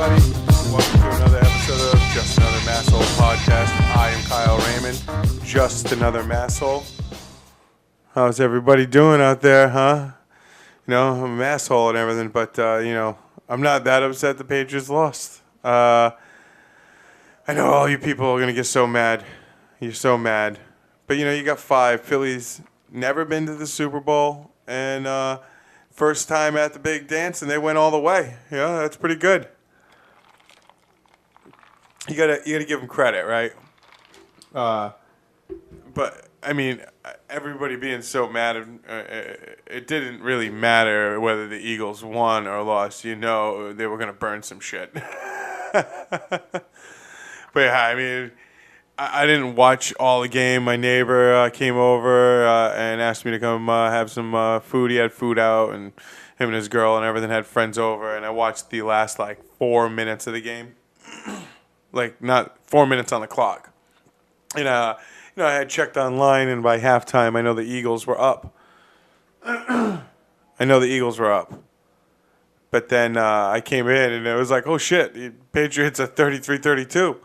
everybody. Welcome to another episode of Just Another Masshole Podcast. I am Kyle Raymond. Just another masshole. How's everybody doing out there, huh? You know, I'm an asshole and everything, but, I'm not that upset the Patriots lost. I know all you people are going to get so mad. You're so mad. But, you got 5. Philly's never been to the Super Bowl, and first time at the big dance, and they went all the way. That's pretty good. You gotta give them credit, right? But I mean, everybody being so mad, it didn't really matter whether the Eagles won or lost. They were gonna burn some shit. But yeah, I mean, I didn't watch all the game. My neighbor came over and asked me to come have some food. He had food out, and him and his girl and everything had friends over. And I watched the last 4 minutes of the game, not 4 minutes on the clock. And I had checked online, and by halftime, I know the Eagles were up. But then I came in, and it was like, oh shit, the Patriots are 33-32.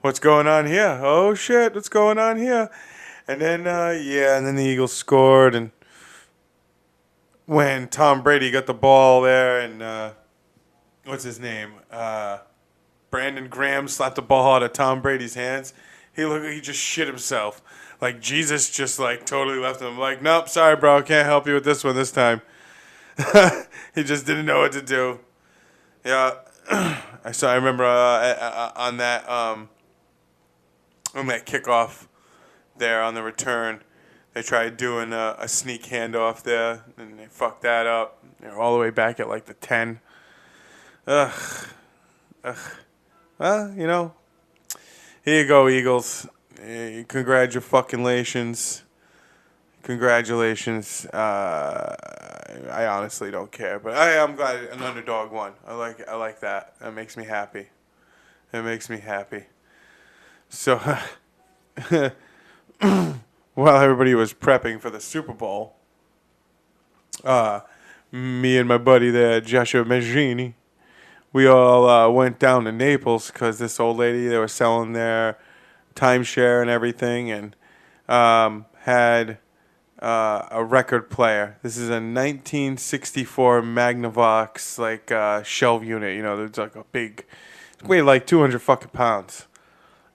What's going on here? Oh, shit, what's going on here? And then, and then the Eagles scored. And when Tom Brady got the ball there and, what's his name? Brandon Graham slapped the ball out of Tom Brady's hands. He looked like he just shit himself. Like, Jesus just, totally left him. Like, nope, sorry, bro, can't help you with this one this time. He just didn't know what to do. Yeah, I remember on that kickoff there on the return, they tried doing a sneak handoff there, and they fucked that up. They were all the way back at the 10. Ugh. Well, here you go, Eagles. Congratulations. I honestly don't care, but I'm glad an underdog won. I like that. That makes me happy. So, while everybody was prepping for the Super Bowl, me and my buddy there, Joshua Maggini, we all went down to Naples because this old lady, they were selling their timeshare and everything, and had a record player. This is a 1964 Magnavox shelf unit. It's a big, it weighed 200 fucking pounds.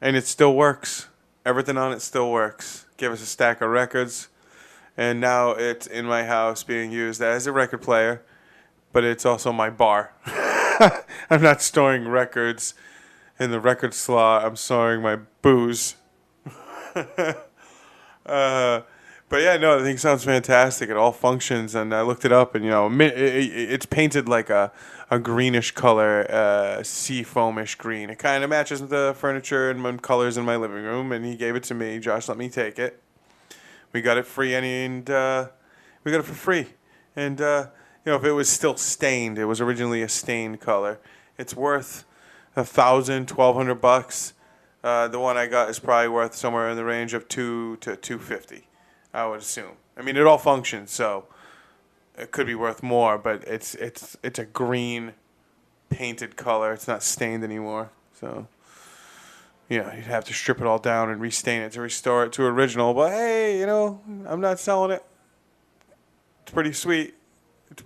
And it still works. Everything on it still works. Gave us a stack of records. And now it's in my house being used as a record player. But it's also my bar. I'm not storing records in the record slot. I'm storing my booze. But yeah, no, I think it sounds fantastic. It all functions. And I looked it up, and, it's painted like a greenish color, sea foamish green. It kind of matches with the furniture and my colors in my living room, and he gave it to me. Josh let me take it. We got it free, and we got it for free. And, if it was still stained, it was originally a stained color. It's worth $1,000, $1,200. The one I got is probably worth somewhere in the range of $200 to $250, I would assume. I mean, it all functions, so it could be worth more, but it's a green painted color. It's not stained anymore. So, you'd have to strip it all down and restain it to restore it to original. But hey, I'm not selling it. It's pretty sweet. It's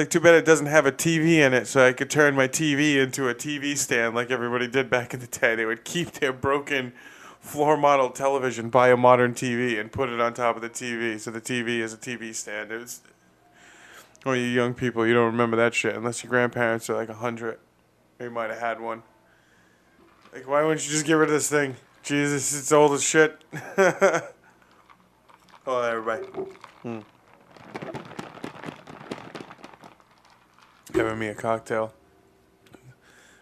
too bad it doesn't have a TV in it, so I could turn my TV into a TV stand like everybody did back in the day. They would keep their broken floor model television, buy a modern TV, and put it on top of the TV. So the TV is a TV stand. You young people, you don't remember that shit unless your grandparents are 100. They might have had one. Why wouldn't you just get rid of this thing? Jesus, it's old as shit. Oh, everybody. Having me a cocktail.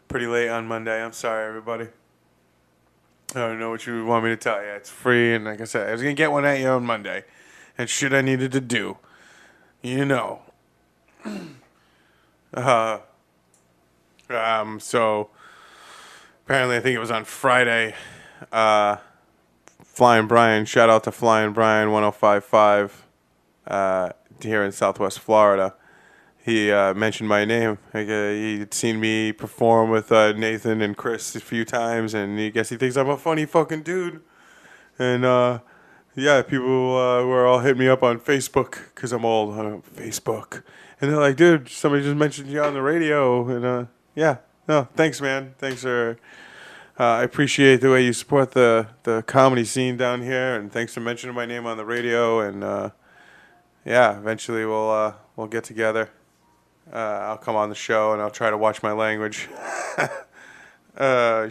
Pretty late on Monday. I'm sorry, everybody. I don't know what you want me to tell you. It's free, and like I said, I was going to get one at you on Monday. And shit I needed to do. So, apparently I think it was on Friday, Flying Brian, shout out to Flying Brian 105.5 here in Southwest Florida. he mentioned my name. Like, he'd seen me perform with Nathan and Chris a few times, and he thinks I'm a funny fucking dude. And yeah, people were all hitting me up on Facebook because I'm old on Facebook, and they're like, "Dude, somebody just mentioned you on the radio." And yeah, no, thanks, man. Thanks for. I appreciate the way you support the comedy scene down here, and thanks for mentioning my name on the radio. And yeah, eventually we'll get together. I'll come on the show and I'll try to watch my language.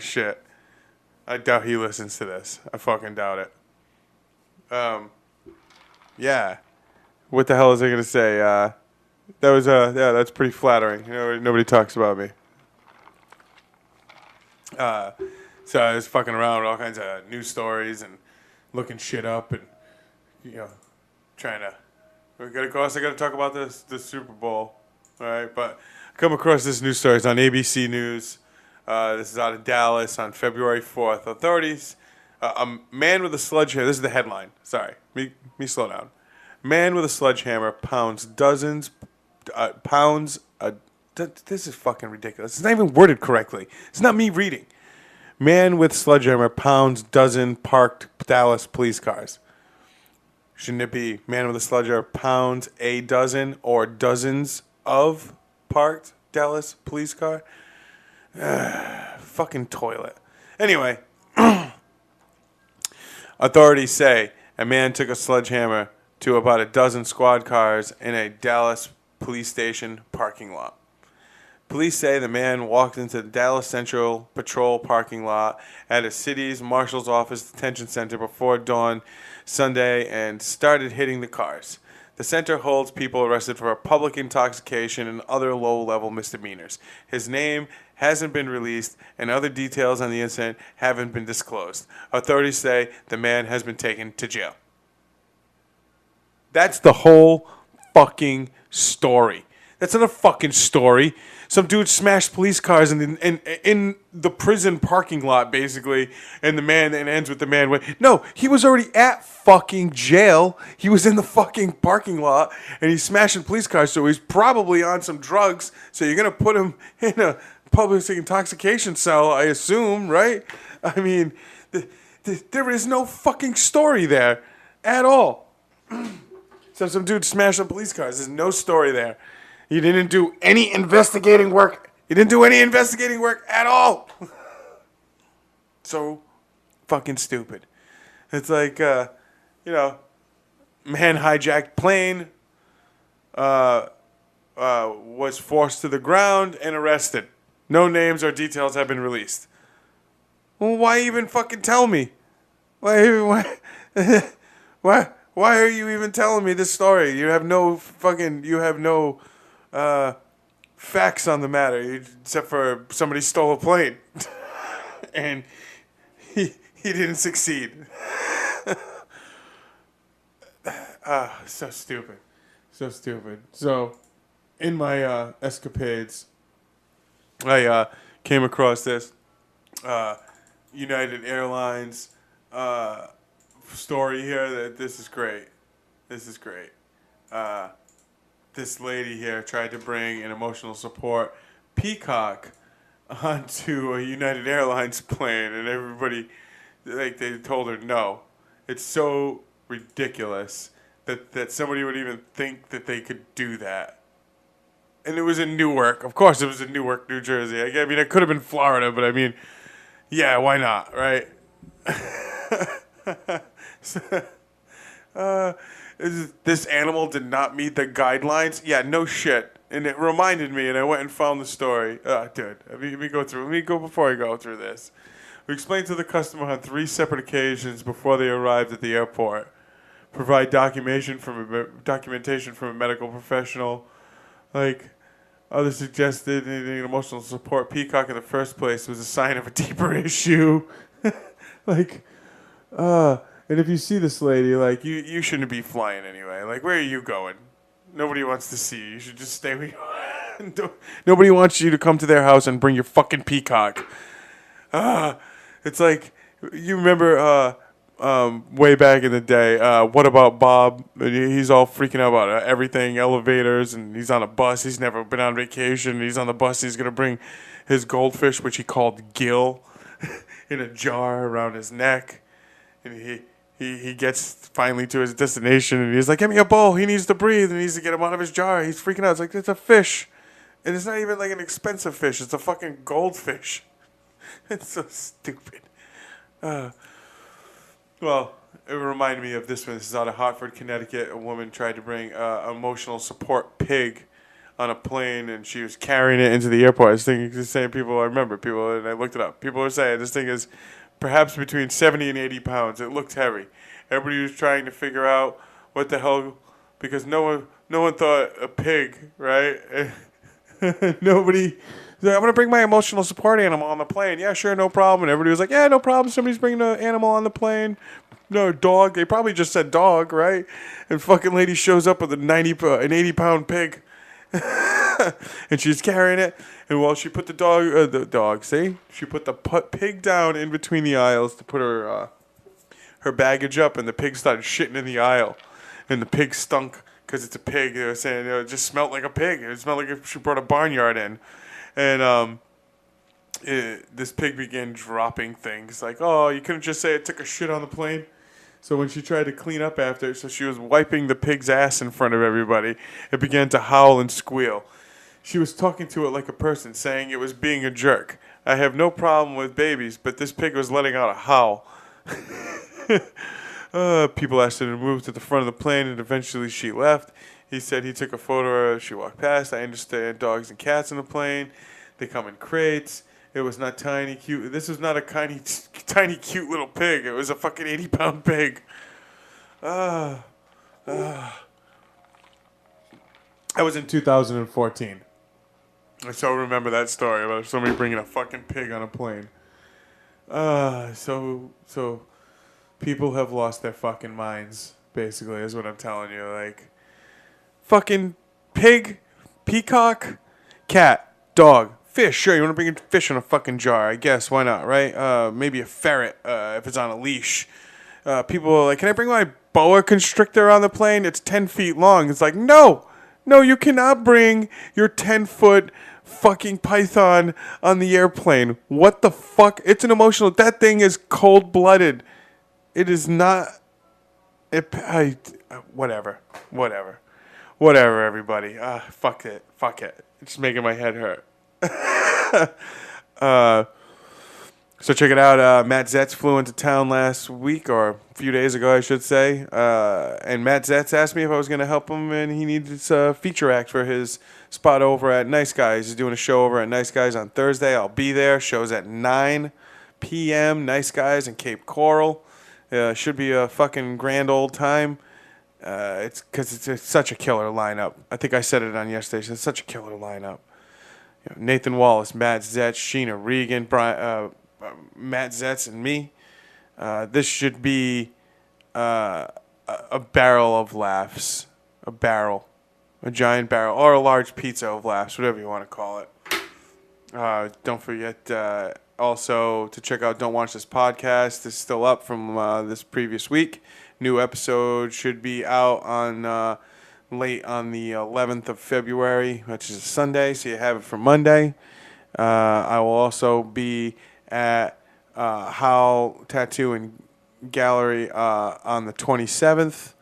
Shit. I doubt he listens to this. I fucking doubt it. Yeah. What the hell was I gonna say? That was yeah, that's pretty flattering. You know, nobody talks about me. So I was fucking around with all kinds of news stories and looking shit up and trying to. I got to talk about the Super Bowl, all right? But I come across this news story. It's on ABC News. This is out of Dallas on February 4th. Authorities, a man with a sledgehammer. This is the headline. Sorry, me slow down. Man with a sledgehammer pounds dozens. This is fucking ridiculous. It's not even worded correctly. It's not me reading. Man with sledgehammer pounds dozen parked Dallas police cars. Shouldn't it be man with a sledgehammer pounds a dozen or dozens of parked Dallas police car? Fucking toilet. Anyway, authorities say a man took a sledgehammer to about a dozen squad cars in a Dallas police station parking lot. Police say the man walked into the Dallas Central Patrol parking lot at a city's marshal's office detention center before dawn Sunday and started hitting the cars. The center holds people arrested for public intoxication and other low-level misdemeanors. His name hasn't been released, and other details on the incident haven't been disclosed. Authorities say the man has been taken to jail. That's the whole fucking story. That's not a fucking story. Some dude smashed police cars in the prison parking lot, basically, and it ends with the man went. No, he was already at fucking jail. He was in the fucking parking lot, and he's smashing police cars, so he's probably on some drugs. So you're gonna put him in a public intoxication cell, I assume, right? I mean, there is no fucking story there at all. So some dude smashed some police cars. There's no story there. He didn't do any investigating work. He didn't do any investigating work at all. So fucking stupid. It's like, man hijacked plane, was forced to the ground and arrested. No names or details have been released. Well, why even fucking tell me? Why are you even telling me this story? You have no facts on the matter, except for somebody stole a plane, and he didn't succeed. So stupid. So, in my escapades, I came across this United Airlines story here. That this is great. This lady here tried to bring an emotional support peacock onto a United Airlines plane, and everybody, they told her no. It's so ridiculous that somebody would even think that they could do that. And it was in Newark. Of course it was in Newark, New Jersey. I mean, it could have been Florida, but I mean, yeah, why not, right? This animal did not meet the guidelines. Yeah, no shit. And it reminded me, and I went and found the story. Dude, let me go before I go through this. We explained to the customer on 3 separate occasions before they arrived at the airport. Provide documentation from a medical professional. Others suggested an emotional support peacock in the first place was a sign of a deeper issue. And if you see this lady, you shouldn't be flying anyway. Where are you going? Nobody wants to see you. You should just stay where you are. Nobody wants you to come to their house and bring your fucking peacock. It's like, you remember way back in the day. What about Bob? He's all freaking out about everything, elevators, and he's on a bus. He's never been on vacation. He's on the bus. He's going to bring his goldfish, which he called Gil, in a jar around his neck. And he gets finally to his destination, and he's like, give me a bowl. He needs to breathe. And he needs to get him out of his jar. He's freaking out. It's like, it's a fish. And it's not even like an expensive fish. It's a fucking goldfish. It's so stupid. Well, it reminded me of this one. This is out of Hartford, Connecticut. A woman tried to bring an emotional support pig on a plane, and she was carrying it into the airport. I was thinking, the same people, I remember people, and I looked it up. People were saying this thing is perhaps between 70 and 80 pounds. It looked heavy. Everybody was trying to figure out what the hell, because no one thought a pig, right? Nobody. I'm going to bring my emotional support animal on the plane. Yeah, sure, no problem. And everybody was like, yeah, no problem. Somebody's bringing an animal on the plane. No, dog. They probably just said dog, right? And fucking lady shows up with an 80-pound pig. And she's carrying it. And while she put she put the pig down in between the aisles to put her baggage up, and the pig started shitting in the aisle. And the pig stunk because it's a pig. They were saying it just smelled like a pig. It smelled like if she brought a barnyard in. And this pig began dropping things like, oh, you couldn't just say it took a shit on the plane. So when she tried to clean up after it, so she was wiping the pig's ass in front of everybody, it began to howl and squeal. She was talking to it like a person, saying it was being a jerk. I have no problem with babies, but this pig was letting out a howl. People asked her to move to the front of the plane, and eventually she left. He said he took a photo of her as she walked past. I understand dogs and cats in the plane. They come in crates. It was not tiny, cute. This was not a tiny, cute little pig. It was a fucking 80-pound pig. That was in 2014. I so remember that story about somebody bringing a fucking pig on a plane. So people have lost their fucking minds, basically, is what I'm telling you. Like, fucking pig, peacock, cat, dog, fish. Sure, you want to bring a fish in a fucking jar, I guess. Why not, right? Maybe a ferret if it's on a leash. People are like, can I bring my boa constrictor on the plane? It's 10 feet long. It's like, no, you cannot bring your 10-foot fucking python on the airplane. What the fuck? It's an emotional. That thing is cold-blooded. It is not. Whatever, everybody. Fuck it. It's making my head hurt. So check it out. Matt Zetz flew into town last week, or a few days ago, I should say. And Matt Zetz asked me if I was going to help him, and he needed a feature act for his spot over at Nice Guys. He's doing a show over at Nice Guys on Thursday. I'll be there. Show's at 9 p.m. Nice Guys in Cape Coral. Should be a fucking grand old time. It's because it's such a killer lineup. I think I said it on yesterday. It's such a killer lineup. Nathan Wallace, Matt Zetz, Sheena Regan, Matt Zetz, and me. This should be a barrel of laughs. A giant barrel, or a large pizza of laughs, whatever you want to call it. Don't forget also to check out Don't Watch This Podcast. It's still up from this previous week. New episode should be out on late on the 11th of February, which is a Sunday, so you have it for Monday. I will also be at Howl Tattoo and Gallery on the 27th,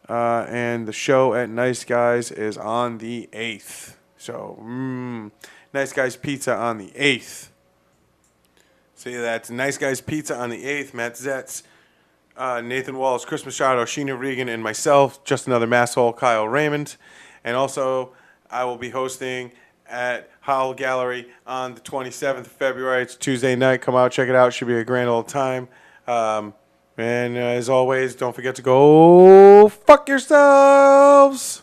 and the show at Nice Guys is on the 8th. So, Nice Guys Pizza on the 8th. See, that's Nice Guys Pizza on the 8th. Matt Zetz, Nathan Wallace, Chris Machado, Sheena Regan, and myself, just another Masshole, Kyle Raymond. And also, I will be hosting at Howl Gallery on the 27th of February. It's Tuesday night. Come out, check it out. Should be a grand old time. And as always, don't forget to go fuck yourselves.